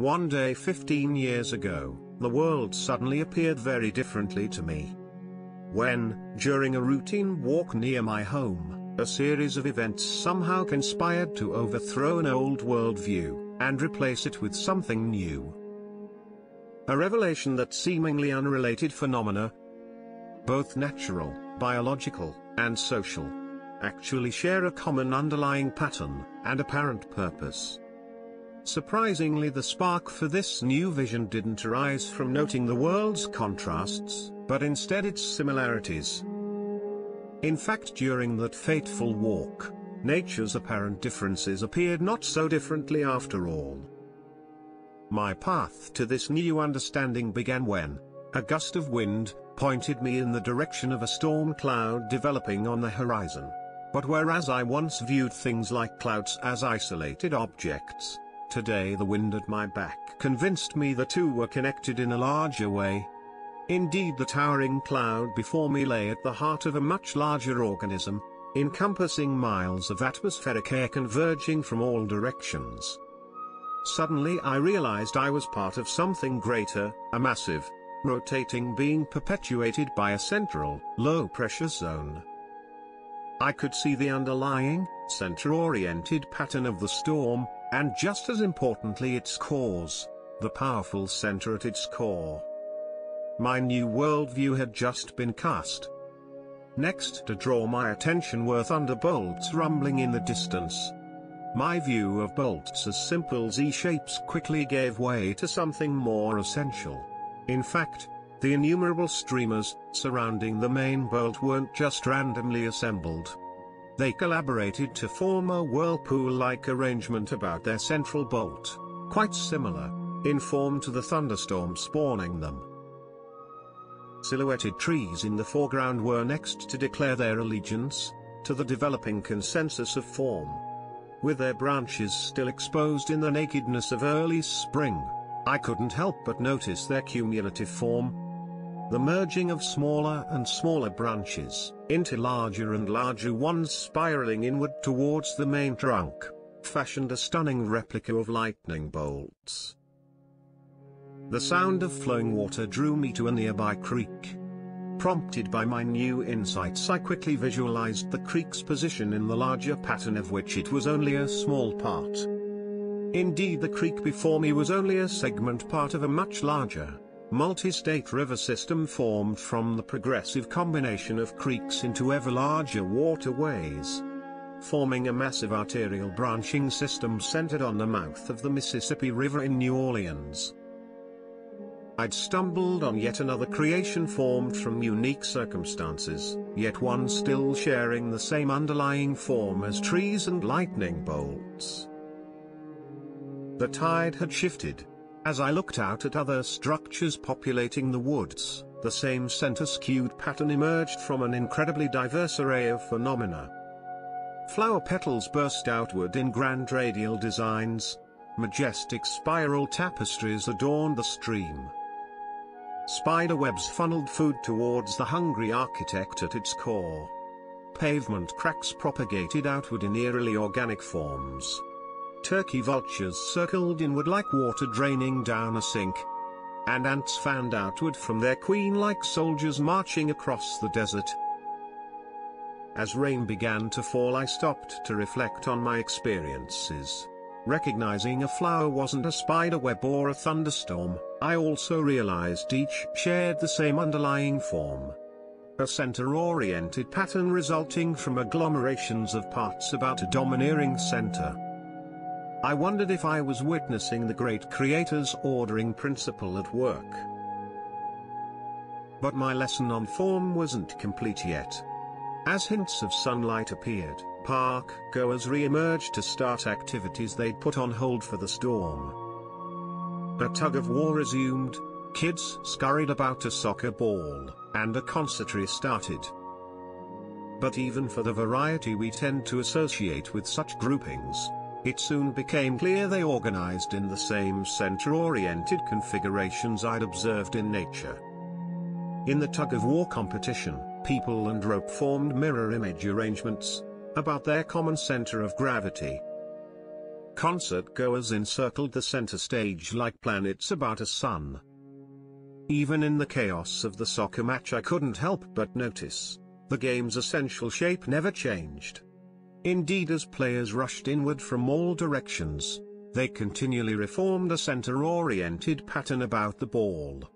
One day 15 years ago, the world suddenly appeared very differently to me. When, during a routine walk near my home, a series of events somehow conspired to overthrow an old worldview, and replace it with something new. A revelation that seemingly unrelated phenomena, both natural, biological, and social, actually share a common underlying pattern, and apparent purpose. Surprisingly, the spark for this new vision didn't arise from noting the world's contrasts, but instead its similarities. In fact, during that fateful walk, nature's apparent differences appeared not so differently after all. My path to this new understanding began when a gust of wind pointed me in the direction of a storm cloud developing on the horizon. But whereas I once viewed things like clouds as isolated objects, today the wind at my back convinced me the two were connected in a larger way. Indeed, the towering cloud before me lay at the heart of a much larger organism, encompassing miles of atmospheric air converging from all directions. Suddenly I realized I was part of something greater, a massive, rotating being perpetuated by a central, low-pressure zone. I could see the underlying, center-oriented pattern of the storm, and just as importantly its cause, the powerful center at its core. My new worldview had just been cast. Next to draw my attention were thunderbolts rumbling in the distance. My view of bolts as simple Z-shapes quickly gave way to something more essential. In fact, the innumerable streamers surrounding the main bolt weren't just randomly assembled. They collaborated to form a whirlpool-like arrangement about their central bolt, quite similar in form to the thunderstorm spawning them. Silhouetted trees in the foreground were next to declare their allegiance to the developing consensus of form. With their branches still exposed in the nakedness of early spring, I couldn't help but notice their cumulative form. The merging of smaller and smaller branches into larger and larger ones spiraling inward towards the main trunk fashioned a stunning replica of lightning bolts. The sound of flowing water drew me to a nearby creek. Prompted by my new insights, I quickly visualized the creek's position in the larger pattern of which it was only a small part. Indeed, the creek before me was only a segment part of a much larger, multi-state river system formed from the progressive combination of creeks into ever larger waterways, forming a massive arterial branching system centered on the mouth of the Mississippi River in New Orleans. I'd stumbled on yet another creation formed from unique circumstances, yet one still sharing the same underlying form as trees and lightning bolts. The tide had shifted. As I looked out at other structures populating the woods, the same center-skewed pattern emerged from an incredibly diverse array of phenomena. Flower petals burst outward in grand radial designs. Majestic spiral tapestries adorned the stream. Spider webs funneled food towards the hungry architect at its core. Pavement cracks propagated outward in eerily organic forms. Turkey vultures circled inward like water draining down a sink. And ants fanned outward from their queen like soldiers marching across the desert. As rain began to fall, I stopped to reflect on my experiences. Recognizing a flower wasn't a spider web or a thunderstorm, I also realized each shared the same underlying form. A center-oriented pattern resulting from agglomerations of parts about a domineering center. I wondered if I was witnessing the great Creator's ordering principle at work. But my lesson on form wasn't complete yet. As hints of sunlight appeared, park goers re-emerged to start activities they'd put on hold for the storm. A tug-of-war resumed, kids scurried about a soccer ball, and a concert restarted. But even for the variety we tend to associate with such groupings, it soon became clear they organized in the same center-oriented configurations I'd observed in nature. In the tug-of-war competition, people and rope formed mirror image arrangements about their common center of gravity. Concert-goers encircled the center stage like planets about a sun. Even in the chaos of the soccer match I couldn't help but notice, the game's essential shape never changed. Indeed, as players rushed inward from all directions, they continually reformed a center-oriented pattern about the ball.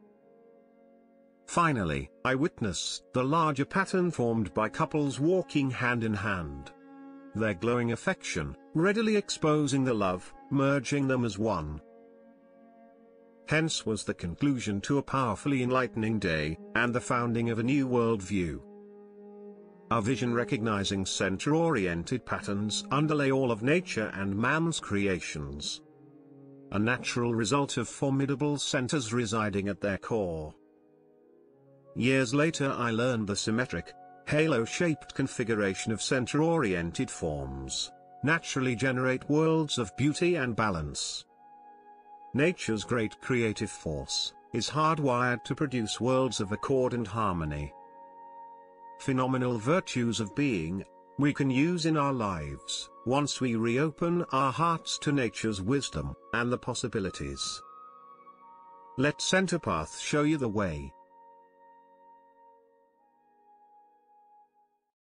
Finally, I witnessed the larger pattern formed by couples walking hand in hand. Their glowing affection, readily exposing the love, merging them as one. Hence was the conclusion to a powerfully enlightening day, and the founding of a new worldview. A vision recognizing center-oriented patterns underlay all of nature and man's creations. A natural result of formidable centers residing at their core. Years later I learned the symmetric, halo-shaped configuration of center-oriented forms naturally generate worlds of beauty and balance. Nature's great creative force is hardwired to produce worlds of accord and harmony. Phenomenal virtues of being, we can use in our lives, once we reopen our hearts to nature's wisdom and the possibilities. Let Centerpath show you the way.